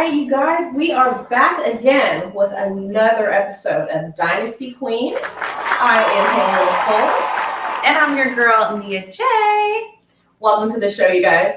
right, you guys, we are back again with another episode of Dynasty Queens. I am Pamela Nicole. And I'm your girl, Nia J. Welcome to the show, you guys.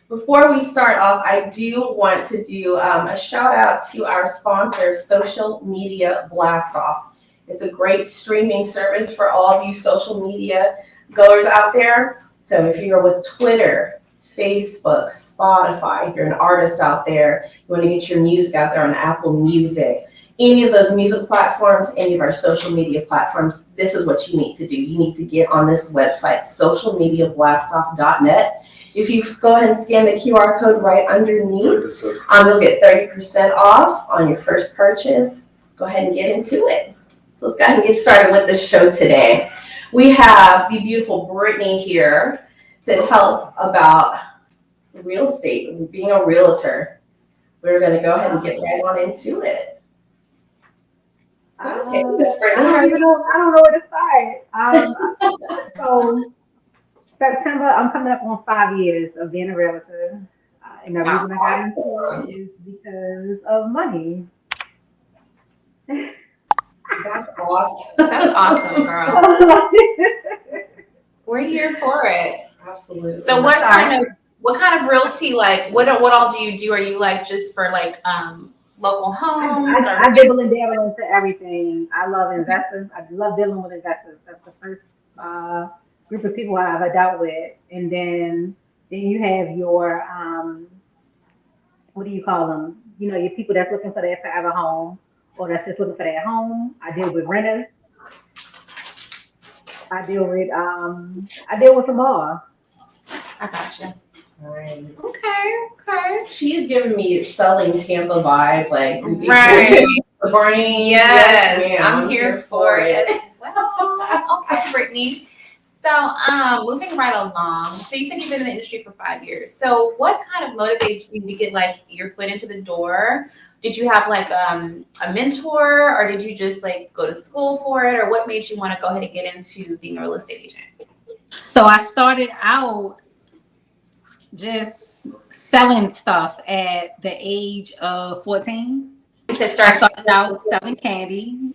Before we start off, I do want to do a shout out to our sponsor, Social Media Blast Off. It's a great streaming service for all of you social media goers out there. So if you're with Twitter, Facebook, Spotify, if you're an artist out there, you want to get your music out there on Apple Music, any of those music platforms, any of our social media platforms, this is what you need to do. You need to get on this website, socialmediablastoff.net. If you go ahead and scan the QR code right underneath, you'll get 30% off on your first purchase. Go ahead and get into it. So let's go ahead and get started with the show today. We have the beautiful Brittney here to tell us about real estate, being a realtor. We're going to go ahead and get right on into it. So, okay, Miss Brittney, I don't know where to start. So September, I'm coming up on 5 years of being a realtor. And the reason I got into it is because of money. That's awesome. That's awesome, girl. We're here for it. Absolutely. So what kind of realty, like what all do you do? Are you like just for like local homes? I dabble and dabble into everything. I love investors. I love dealing with investors. That's the first group of people I've ever dealt with. And then you have your what do you call them? You know, your people that's looking for their forever home or that's just looking for their home. I deal with renters. I deal with them all. I gotcha. Right. Okay. She's giving me selling Tampa vibe, like right. The brain. Yes, I'm here for it. Well, okay, Brittney. So, moving right along. So you said you've been in the industry for 5 years. So what kind of motivates you to get like your foot into the door? Did you have like a mentor, or did you just like go to school for it, or what made you want to go ahead and get into being a real estate agent? So I started out just selling stuff at the age of 14. You said I started out selling candy. In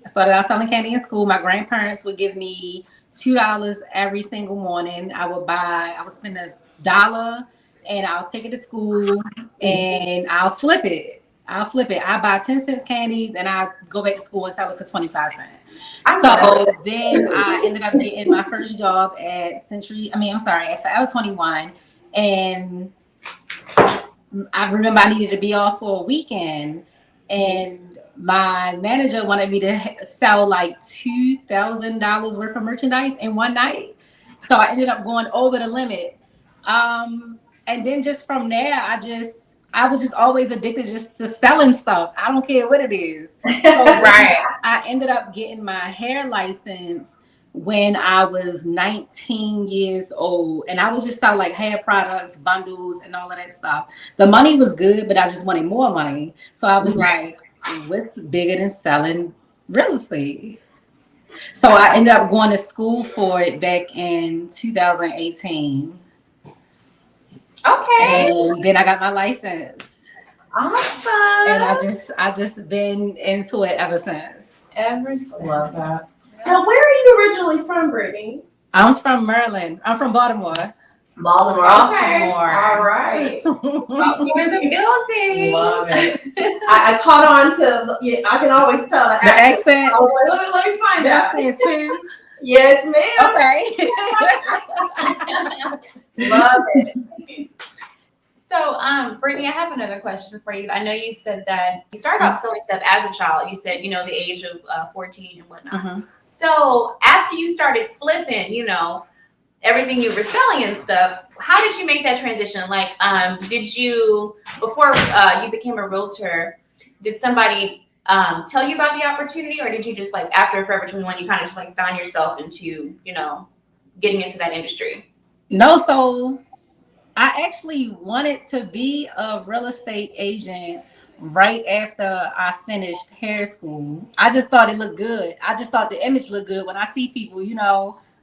school. My grandparents would give me $2 every single morning. I would spend $1 and I'll take it to school and I'll flip it. I buy 10 cents candies and I go back to school and sell it for 25 cents. So then I ended up getting my first job at at Forever 21. And I remember I needed to be off for a weekend and my manager wanted me to sell like $2,000 worth of merchandise in one night. So I ended up going over the limit. And then just from there, I was just always addicted just to selling stuff. I don't care what it is. So right. I ended up getting my hair license when I was 19 years old. And I was just selling like hair products, bundles, and all of that stuff. The money was good, but I just wanted more money. So I was like, what's bigger than selling real estate? So I ended up going to school for it back in 2018. Okay. And then I got my license. Awesome. And I just been into it ever since. Love that. Now, where are you originally from, Brittney? I'm from Maryland. I'm from Baltimore. Baltimore. Okay. All right. Baltimore in the building. Love it. I caught on to, I can always tell the accent. I was like, let me find out. Accent too? Yes, ma'am. Okay. Love it. So, Brittney, I have another question for you. I know you said that you started off selling stuff as a child. You said, the age of 14 and whatnot. Mm-hmm. So after you started flipping, everything you were selling and stuff, how did you make that transition? Like, did you, before you became a realtor, did somebody tell you about the opportunity, or did you just like after Forever 21, you kind of just like found yourself into, getting into that industry? No, so I actually wanted to be a real estate agent right after I finished hair school. I just thought it looked good. I just thought the image looked good. When I see people,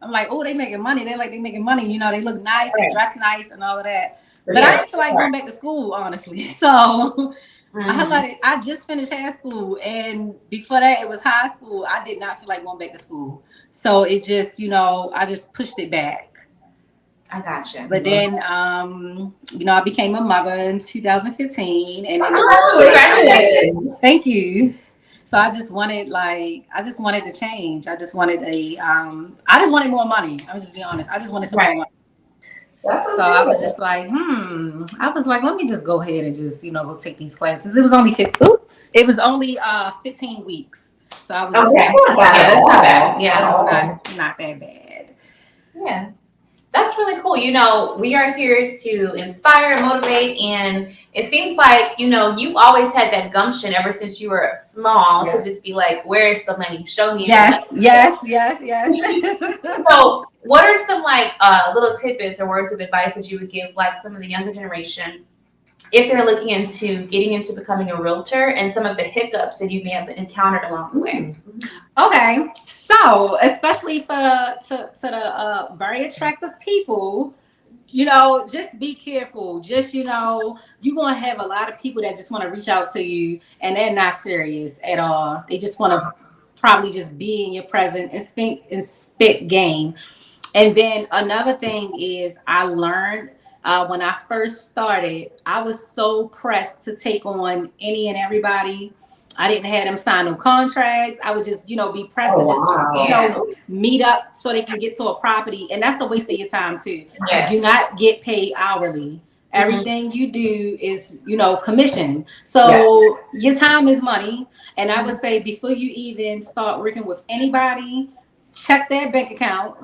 I'm like, oh, they making money. They making money. They look nice, they dress nice and all of that. But I didn't feel like going back to school, honestly. So I just finished high school, and before that, it was high school. I did not feel like going back to school, so it just, I just pushed it back. I gotcha. But then, I became a mother in 2015, and then Congratulations! Thank you. So I just wanted to change. I just wanted more money. I'm just being honest. I just wanted some more money. So I was just like, let me just go ahead and just, go take these classes. It was only 15 weeks. So I was just that's not bad. Yeah. Not that bad. Yeah. That's really cool. We are here to inspire and motivate. And it seems like, you always had that gumption ever since you were small to just be like, where's the money? Show me. Yes. So what are some little tidbits or words of advice that you would give some of the younger generation if they're looking into getting into becoming a realtor and some of the hiccups that you may have encountered along the way? Okay, so especially for the very attractive people, just be careful. Just you're gonna have a lot of people that just want to reach out to you, and they're not serious at all. They just want to probably just be in your presence and spit game. And then another thing is I learned. When I first started, I was so pressed to take on any and everybody. I didn't have them sign no contracts. I would just, be pressed to meet up so they can get to a property. And that's a waste of your time too. Yes. Do not get paid hourly. Everything you do is, commission. So your time is money. And I would say before you even start working with anybody, check their bank account.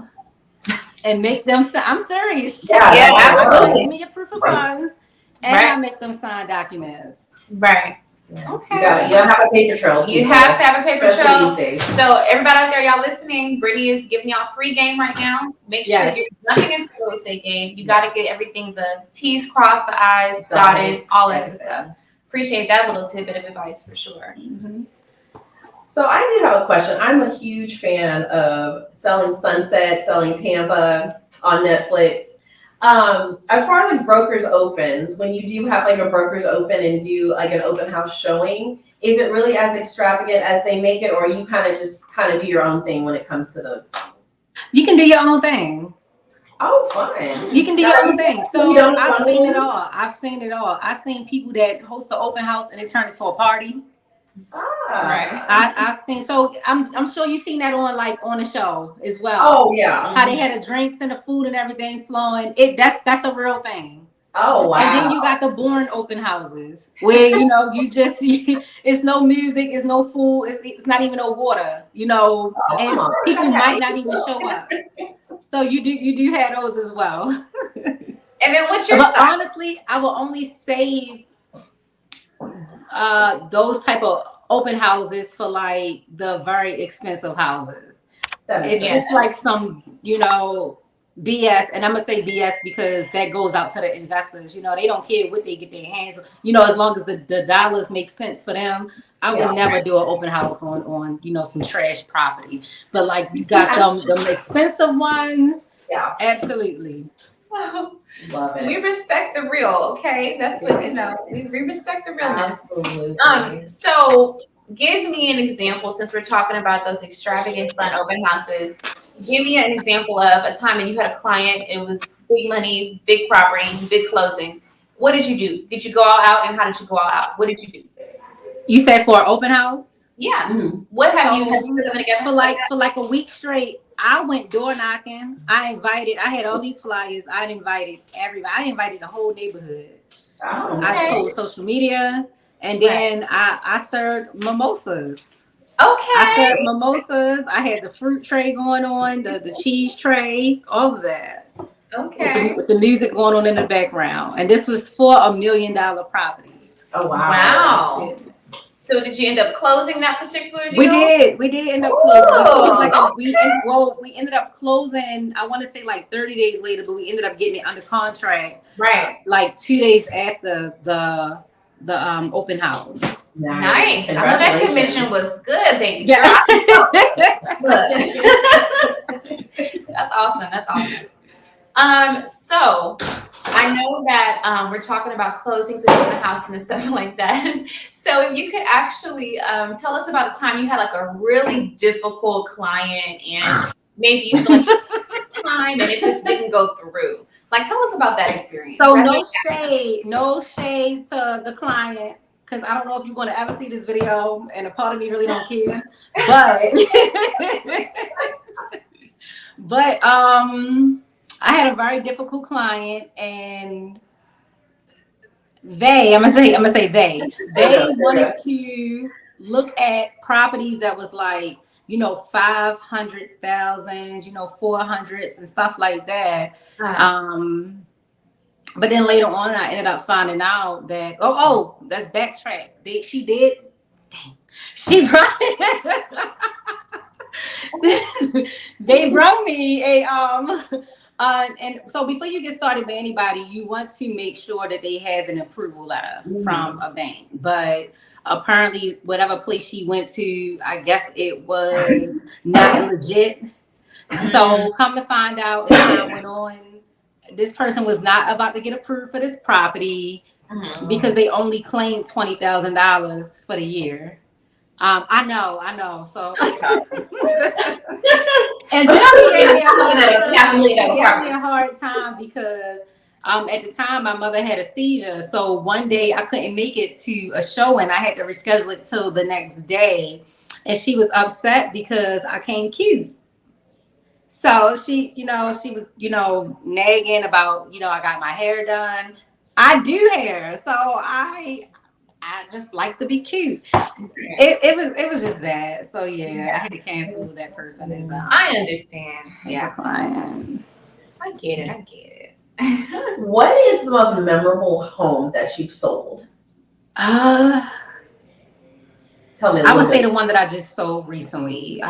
And make them sign. I'm serious. Absolutely. Give me your proof of funds, and I make them sign documents. Right. Yeah. Okay. You don't have a paper trail. You have to have a paper trail. These days. So everybody out there, y'all listening, Brittney is giving y'all free game right now. Make sure you're jumping into the real estate game. You got to get everything, the T's crossed, the I's dotted, all of that stuff. Appreciate that little tidbit of advice for sure. So I do have a question. I'm a huge fan of Selling Sunset, Selling Tampa on Netflix. As far as brokers opens, when you do have a brokers open and do an open house showing, is it really as extravagant as they make it, or you kind of do your own thing when it comes to those things? You can do your own thing. Oh, fine. You can do your own thing. So I've seen it all. I've seen people that host the open house and they turn it to a party. Right. I've seen. So I'm sure you've seen that on the show as well. Oh yeah. How they had the drinks and the food and everything flowing. That's a real thing. Oh wow. And then you got the boring open houses where it's no music, it's no food, it's not even no water. And people might not even show up. So you do have those as well. And then what's your But honestly, I will only save those type of open houses for the very expensive houses. It's some BS, and I'm gonna say BS because that goes out to the investors. They don't care what they get their hands on. As long as the dollars make sense for them. I would never do an open house on some trash property. But you got them expensive ones. Yeah, absolutely. Love it. We respect the real, okay? That's what we respect the realness. Absolutely. So give me an example, since we're talking about those extravagant fun open houses. Give me an example of a time when you had a client, it was big money, big property, big closing. What did you do? Did you go all out, and how did you go all out? What did you do? You said for an open house? Yeah. Mm-hmm. What have you put them together for a week straight? I went door knocking. I had all these flyers. I invited everybody. I invited the whole neighborhood. Oh, okay. I told social media, and then I served mimosas. Okay. I served mimosas. I had the fruit tray going on, the cheese tray, all of that. Okay. With the music going on in the background. And this was for $1 million property. Oh, wow. Wow. Yeah. So did you end up closing that particular deal? We did end up closing. It was we ended up closing, I want to say 30 days later, but we ended up getting it under contract. Right. 2 days after the open house. Nice. I know that commission was good, baby. Yeah. That's awesome. So I know that we're talking about closings and in the house and stuff like that. So if you could actually tell us about the time you had like a really difficult client and maybe you feel like time and it just didn't go through. Like, tell us about that experience. So no shade to the client, because I don't know if you're going to ever see this video, and a part of me really don't care. But I had a very difficult client, and I'm gonna say they wanted to look at properties that was like, 500,000, 400s and stuff like that. But then later on, I ended up finding out that that's backtrack. They brought me a and so before you get started with anybody, you want to make sure that they have an approval letter from a bank. But apparently, whatever place she went to, I guess it was not legit. So come to find out, as time went on, this person was not about to get approved for this property because they only claimed $20,000 for the year. I know. So, and then gave me a hard time because at the time my mother had a seizure. So one day I couldn't make it to a show and I had to reschedule it till the next day. And she was upset because I came cute. So she was, nagging about, I got my hair done. I do hair, so I just like to be cute. It was just that. So yeah, I had to cancel that person as I understand. As a client. I get it. What is the most memorable home that you've sold? Tell me. I would say the one that I just sold recently.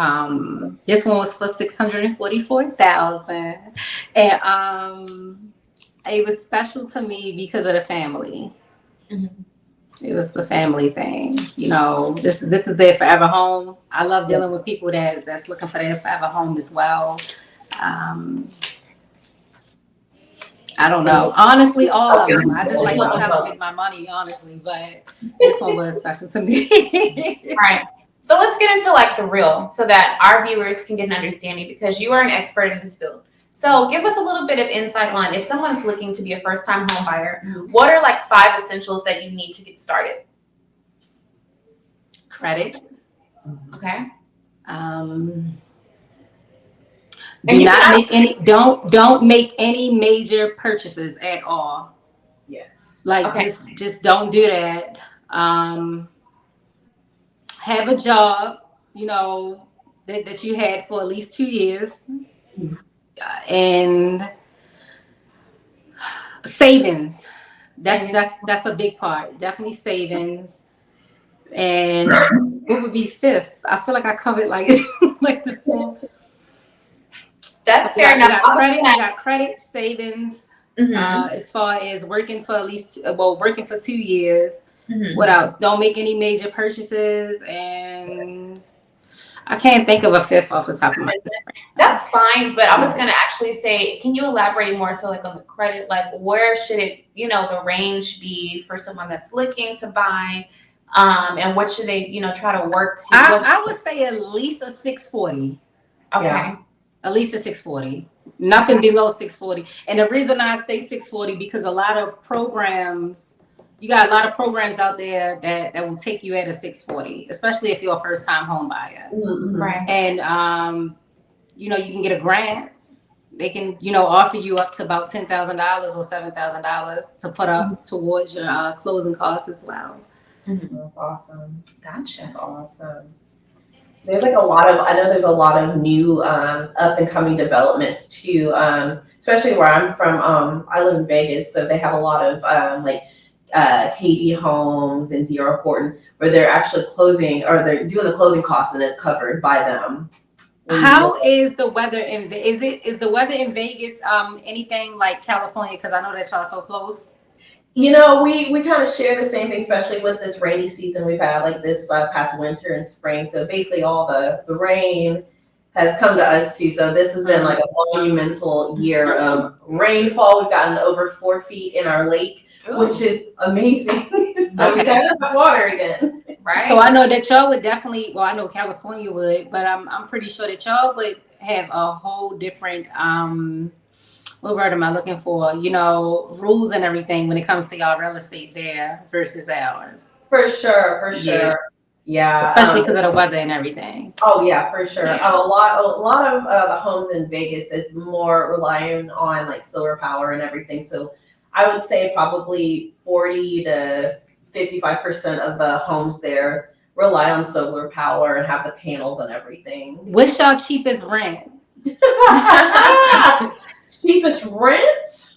This one was for $644,000, and it was special to me because of the family. It was the family thing. This is their forever home. I love dealing with people that's looking for their forever home as well. I don't know. Honestly, all of them. I just like to stuff with my money, honestly. But this one was special to me. Right. So let's get into like the real so that our viewers can get an understanding because you are an expert in this field. So give us a little bit of insight on if someone's looking to be a first-time home buyer, what are like 5 essentials that you need to get started? Credit. Okay. Don't make any major purchases at all. Yes. Just don't do that. Have a job, that you had for at least 2 years. And savings. That's a big part. Definitely savings. And what would be 5th? I feel like I covered like the 4th. That's fair enough. You got credit, savings. As far as working for working for 2 years. What else? Don't make any major purchases, and I can't think of a 5th off the top of my head. That's fine, but I was going to actually say, can you elaborate more so like on the credit? Like where should it, the range be for someone that's looking to buy? And what should they, try to work to? I would say at least a 640. Okay. Yeah. At least a 640. Nothing below 640. And the reason I say 640 because you got a lot of programs out there that will take you at a 640, especially if you're a first time home buyer. Right. And you can get a grant. They can, offer you up to about $10,000 or $7,000 to put up towards your closing costs as well. That's awesome. Gotcha. That's awesome. There's like I know there's a lot of new up and coming developments too, especially where I'm from. I live in Vegas, so they have a lot of KB Homes and D.R. Horton where they're actually closing or they're doing the closing costs and it's covered by them. How is the weather in is the weather in Vegas anything like California? Because I know that y'all so close. We kind of share the same thing, especially with this rainy season we've had like this past winter and spring. So basically all the rain has come to us too. So this has been like a monumental year of rainfall. We've gotten over 4 feet in our lake, which is amazing. So we got enough water again. Right. So I know that y'all would definitely, well, I know California would, but I'm pretty sure that y'all would have a whole different, what word am I looking for? You know, rules and everything when it comes to y'all real estate there versus ours. For sure. Yeah. Especially because of the weather and everything. Oh yeah, for sure. Yeah. A lot of the homes in Vegas, it's more relying on like solar power and everything. So I would say probably 40 to 55% of the homes there rely on solar power and have the panels and everything. What's y'all cheapest rent? Cheapest rent?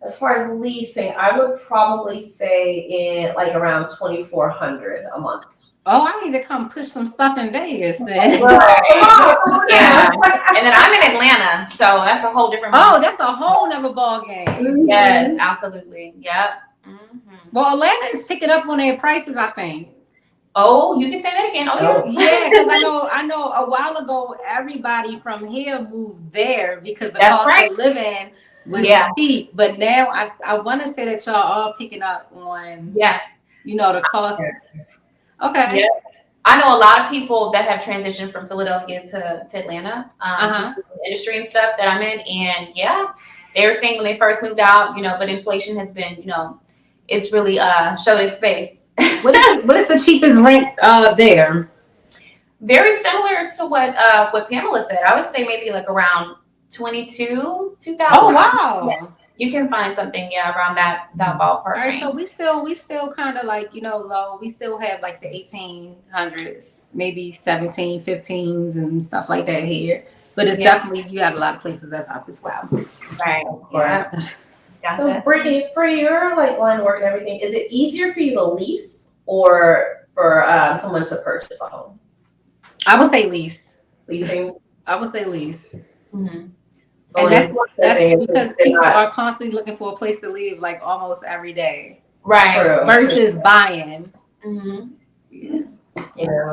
As far as leasing, I would probably say in like around $2,400 a month. Oh, I need to come push some stuff in Vegas then. Right. Yeah. And then I'm in Atlanta, so that's a whole different. Oh, that's a whole nother ball game. Yes, absolutely. Yep. Mm-hmm. Well, Atlanta is picking up on their prices, I think. Oh, you can say that again. Oh, yeah. Yeah, because I know a while ago everybody from here moved there because the That's cost right. of living was cheap. But now I want to say that y'all all picking up on you know, the cost. Okay. Yeah. I know a lot of people that have transitioned from Philadelphia to Atlanta, just with the industry and stuff that I'm in. And they were saying when they first moved out, you know, but inflation has been, you know, it's really showed its face. What is the cheapest rent there? Very similar to what Pamela said. I would say maybe like around 2,000. Oh wow. Yeah. You can find something around that ballpark. All right, range. so we still kind of like, you know, low. We still have like the 1800s, maybe 17, 15s and stuff like that here. But it's definitely, you got a lot of places that's up as well. Right. Yeah. So Brittney, for your like line of work and everything, is it easier for you to lease or for someone to purchase a home? I would say lease. Leasing. I would say lease. Mm-hmm. And that's because people are constantly looking for a place to live like almost every day. Right. True. Versus buying. Mm-hmm. Yeah.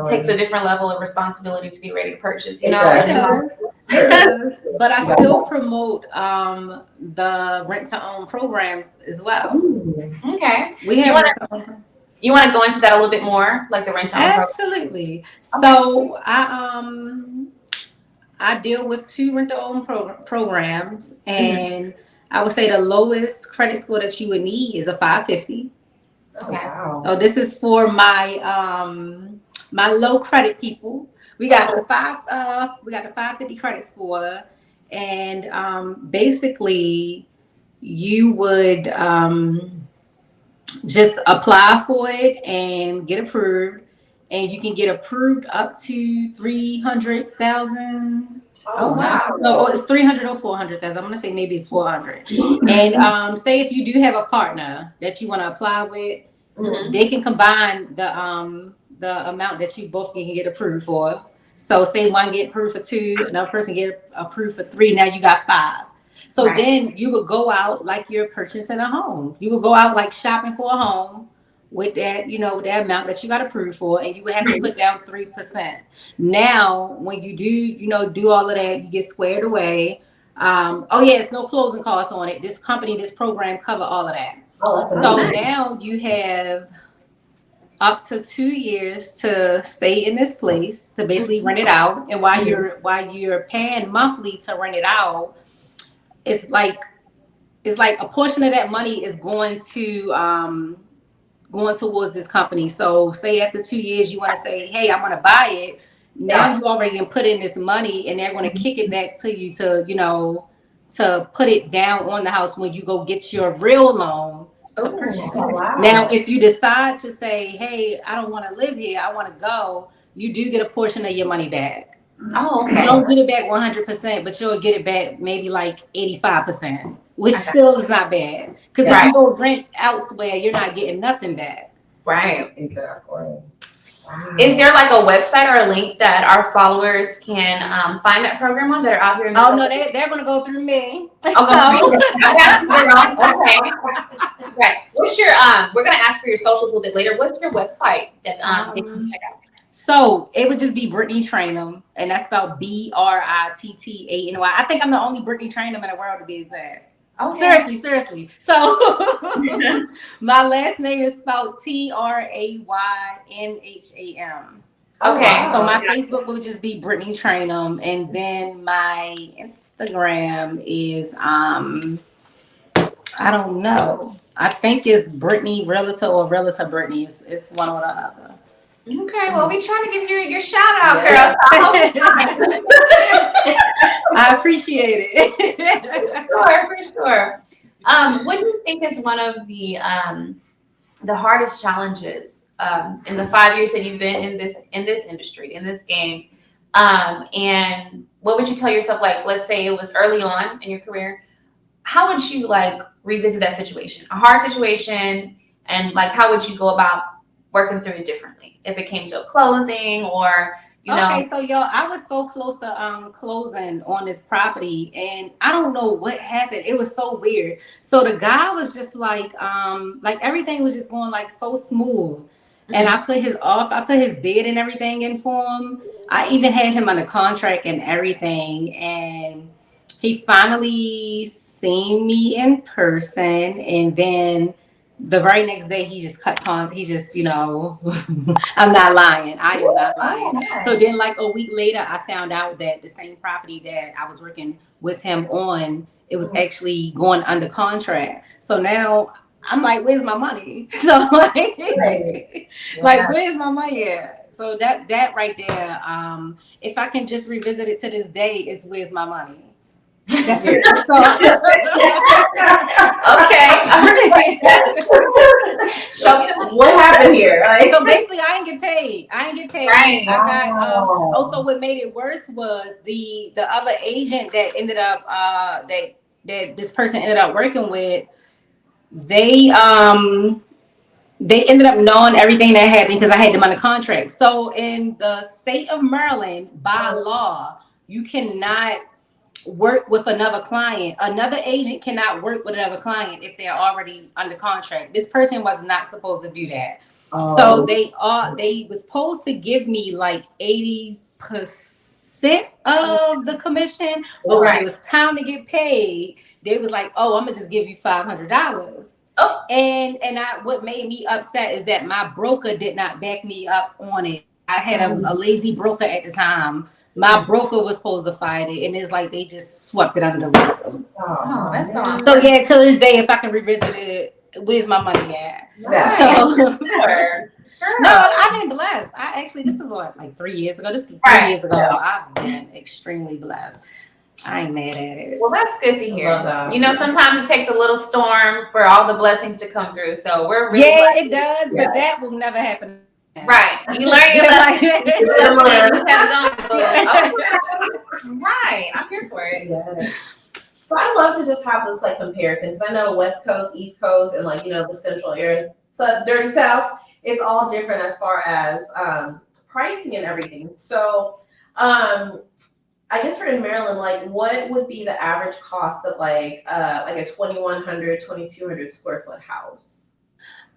Takes a different level of responsibility to be ready to purchase. You It know. does. It does. But I still promote the rent to own programs as well. Okay. We have rent to own. You want to go into that a little bit more, like the rent to own program? Absolutely. Okay. So I deal with 2 rent to own programs, and I would say the lowest credit score that you would need is a 550. Oh, wow. Oh, this is for my my low credit people. We got the 550 credit score, and basically you would just apply for it and get approved, and you can get approved up to 300,000. Oh wow. No, it's 300 or 400,000. I'm gonna say maybe it's 400. And say if you do have a partner that you want to apply with, they can combine the amount that you both can get approved for. So say one get approved for 2, another person get approved for 3. Now you got 5. So then you would go out like you're purchasing a home. You would go out like shopping for a home with that, you know, that amount that you got approved for, and you would have to put down 3%. Now, when you do, you know, do all of that, you get squared away. It's no closing costs on it. This program cover all of that. Oh, that's so amazing. now you have up to 2 years to stay in this place to basically rent it out. And while you're paying monthly to rent it out, it's like a portion of that money is going towards this company. So say after 2 years you want to say, hey, I want to buy it. Now you already can put in this money, and they're going to kick it back to you to, you know, to put it down on the house when you go get your real loan to purchase it. Wow. Now, if you decide to say, hey, I don't want to live here, I want to go, you do get a portion of your money back. Oh, okay. You don't get it back 100%, but you'll get it back maybe like 85%, which still is not bad. Because if you go rent elsewhere, you're not getting nothing back. Right. Exactly. Wow. Is there like a website or a link that our followers can find that program on that are out here? In the no, they're going to go through me. Okay. Right. What's your we're gonna ask for your socials a little bit later. What's your website that they can check out? So it would just be Brittney Trainum, and that's spelled Brittany. I think I'm the only Brittney Trainum in the world, to be exact. Okay. Seriously. So my last name is spelled Traynham. Okay. So my Facebook would just be Brittney Trainum, and then my Instagram is I don't know. I think it's Brittney Realtor or Realtor Brittney. It's one or the other. Okay, well, we trying to give you your shout out, girl. So I appreciate it. For sure. What do you think is one of the hardest challenges in the 5 years that you've been in this industry, in this game? And what would you tell yourself, like, let's say it was early on in your career, how would you like revisit that situation, a hard situation, and like how would you go about working through it differently if it came to a closing or Okay, so y'all, I was so close to closing on this property, and I don't know what happened. It was so weird. So the guy was just like everything was just going like so smooth. And I put his bid and everything in for him. I even had him on a contract and everything, and he finally seen me in person, and then the very next day he just I'm not lying. I am not lying. So then like a week later, I found out that the same property that I was working with him on, it was actually going under contract. So now I'm like, where's my money? So like, where's my money at? So that right there, if I can just revisit it to this day, is where's my money? That's it. So okay. Show me the money. What happened here? So basically, I didn't get paid. Right. I got also what made it worse was the other agent that ended up that this person ended up working with. They ended up knowing everything that happened because I had them on the contract. So in the state of Maryland, by law, you cannot work with another client. Another agent cannot work with another client if they're already under contract. This person was not supposed to do that. So they was supposed to give me like 80% of the commission, but when it was time to get paid, they was like, "Oh, I'm gonna just give you $500." Oh, and what made me upset is that my broker did not back me up on it. I had a lazy broker at the time. My broker was supposed to fight it, and it's like they just swept it under the rug. Oh, that's awesome. So yeah, till this day, if I can revisit it, where's my money at? So, no, I've been blessed. This is what, like 3 years ago. This is 3 years ago. I've been extremely blessed. I ain't mad at it. Well, that's good to hear. Sometimes it takes a little storm for all the blessings to come through. So we're really it does, but that will never happen. Right. You learn your lesson. Right. I'm here for it. Yes. So I love to just have this like comparison because I know West Coast, East Coast, and like, the central areas, so Dirty South, it's all different as far as pricing and everything. So I guess for in Maryland, like what would be the average cost of like a 2,100, 2,200 square foot house?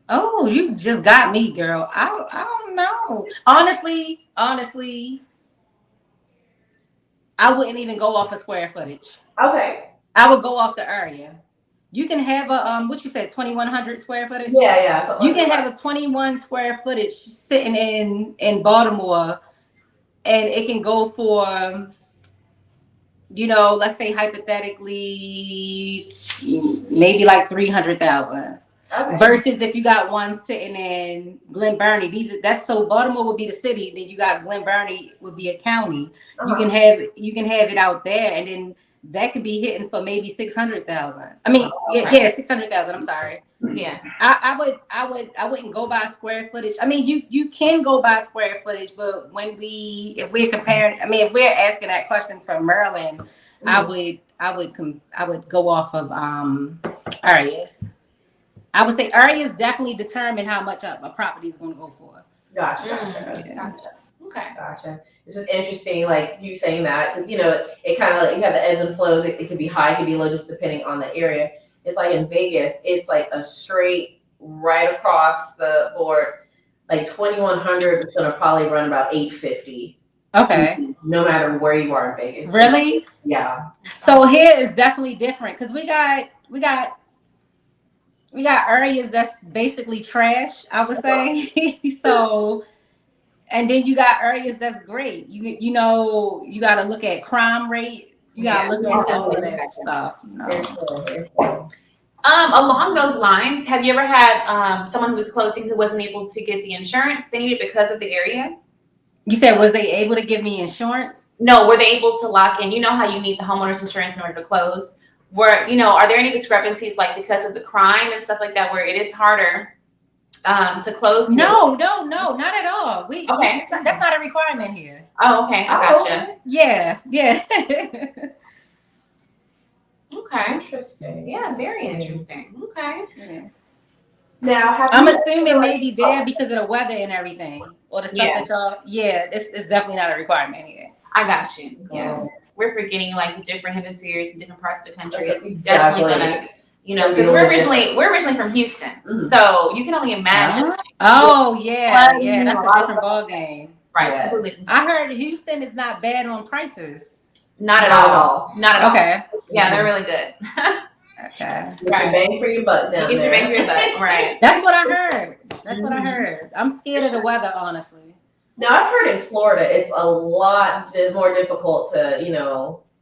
Oh, you just got me, girl. I don't know. Honestly, I wouldn't even go off of square footage. Okay. I would go off the area. You can have a what you said, 2,100 square footage? Yeah. You can have a 21 square footage sitting in Baltimore, and it can go for, let's say hypothetically, maybe like 300,000. Okay. Versus if you got one sitting in Glen Burnie, so Baltimore would be the city, then you got Glen Burnie would be a county. Uh-huh. You can have it out there, and then that could be hitting for maybe 600,000. I mean, 600,000. I'm sorry. Yeah. I wouldn't go by square footage. I mean, you can go by square footage, but if we're asking that question from Maryland, mm-hmm. I would go off of areas. I would say areas definitely determine how much a property is going to go for. Gotcha. Okay. Gotcha. It's just interesting, like you saying that, because it kind of like you have the ebbs and flows. It could be high, it could be low, just depending on the area. It's like in Vegas, it's like a straight right across the board like 2100 is gonna probably run about 850. Okay. No matter where you are in Vegas. Really? Yeah. So here is definitely different because we got areas that's basically trash, I would say. So, and then you got areas that's great. You know, you got to look at crime rate. You got to look at all of that stuff. You know? Very cool. Very cool. Along those lines, have you ever had someone who was closing who wasn't able to get the insurance they needed because of the area? You said, was they able to give me insurance? No, were they able to lock in? You know how you need the homeowner's insurance in order to close. Are there any discrepancies like because of the crime and stuff like that where it is harder to close? No, not at all. Okay. That's not a requirement here. Oh, okay. I gotcha. Yeah. Okay. Interesting. Yeah, very interesting. Okay. Yeah. Now, I'm assuming maybe there because of the weather and everything, or the stuff that y'all. Yeah, it's definitely not a requirement here. I got you. Yeah, we're forgetting like the different hemispheres and different parts of the country. It's Exactly. definitely gonna, because we're originally from Houston, so you can only imagine. Oh yeah, that's a different ball game. Right. Yes. I heard Houston is not bad on prices. Not at all. Not at all. Okay. Yeah, they're really good. Okay. Get your bang for your buck down You get your there. bang for your buck. Right. That's what I heard. I'm scared of the weather, honestly. Now, I've heard in Florida, it's a lot more difficult to,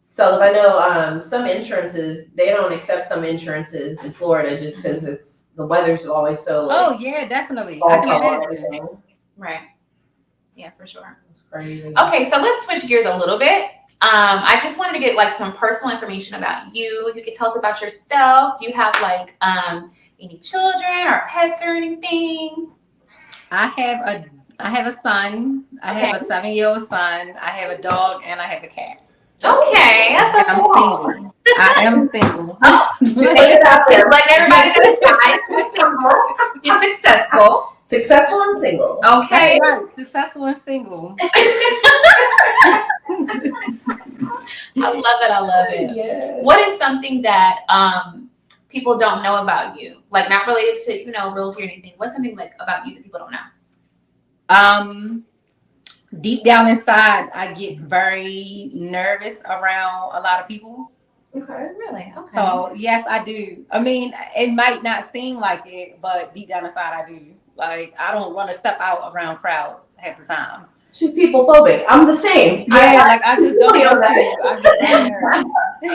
sell. I know some insurances, they don't accept some insurances in Florida just because the weather's always so. Oh yeah, definitely. I can imagine. Right. Yeah, for sure. It's crazy. Okay, so let's switch gears a little bit. I just wanted to get like some personal information about you. If you could tell us about yourself. Do you have like any children or pets or anything? I have a son. I have a 7-year-old son. I have a dog and I have a cat. Okay, that's I'm single. I am single. Like everybody says, you're successful. Successful and single. Okay. That's right. Successful and single. I love it. Yes. What is something that people don't know about you? Like not related to, realty or anything. What's something like about you that people don't know? Deep down inside, I get very nervous around a lot of people. Okay. Really? Okay. So yes, I do. I mean, it might not seem like it, but deep down inside, I do. Like I don't want to step out around crowds half the time. She's people phobic. I'm the same. Yeah, I just don't know that. I get very nervous.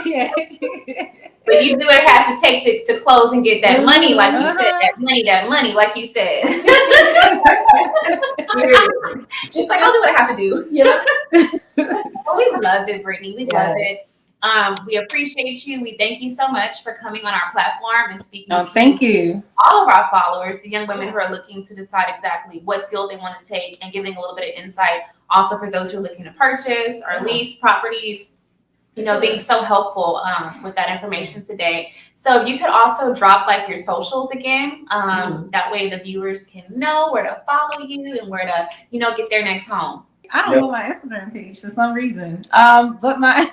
Yeah. But you do what it has to take to close and get that money, like you said. That money, like you said. Just like I'll do what I have to do. Yeah. Well, we love it, Brittney. We love it. We appreciate you. We thank you so much for coming on our platform and speaking to thank you. all of our followers, the young women who are looking to decide exactly what field they want to take and giving a little bit of insight. Also for those who are looking to purchase or lease properties, being so helpful with that information today. So you could also drop like your socials again. That way the viewers can know where to follow you and where to, get their next home. I don't know my Instagram page for some reason. But my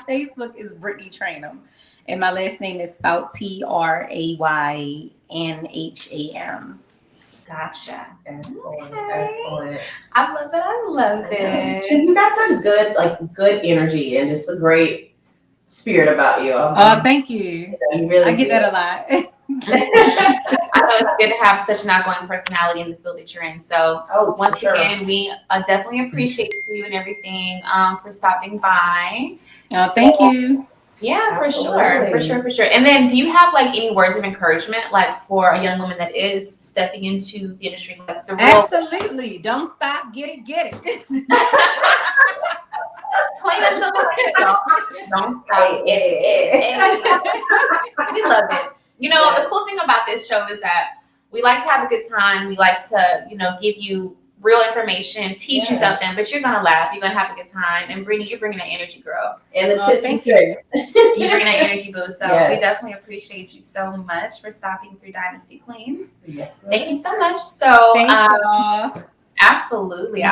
Facebook is Brittney Tranham, and my last name is spelled Traynham. Gotcha. Excellent. Okay. Excellent. I love it. So you got some good energy and just a great spirit about you. Thank you. You really I get that a lot. I know it's good to have such an outgoing personality in the field that you're in. So once again, we definitely appreciate you and everything for stopping by. Thank you. Yeah, for sure. And then do you have like any words of encouragement like for a young woman that is stepping into the industry? Like the real Absolutely. Don't stop. Get it. Plain and simple. Don't stop. We love it. The cool thing about this show is that we like to have a good time. We like to, give you real information, teach you something, but you're going to laugh. You're going to have a good time. And Brittney, you're bringing that energy, girl. And the tips and tricks. You bring that energy boost. So we definitely appreciate you so much for stopping through Dynasty Queens. Yes. Thank you so much. So thank y'all. Absolutely.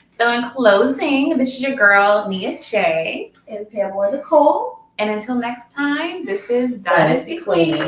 So in closing, this is your girl, Nia J. And Pamela Nicole. And until next time, this is Dynasty Queens.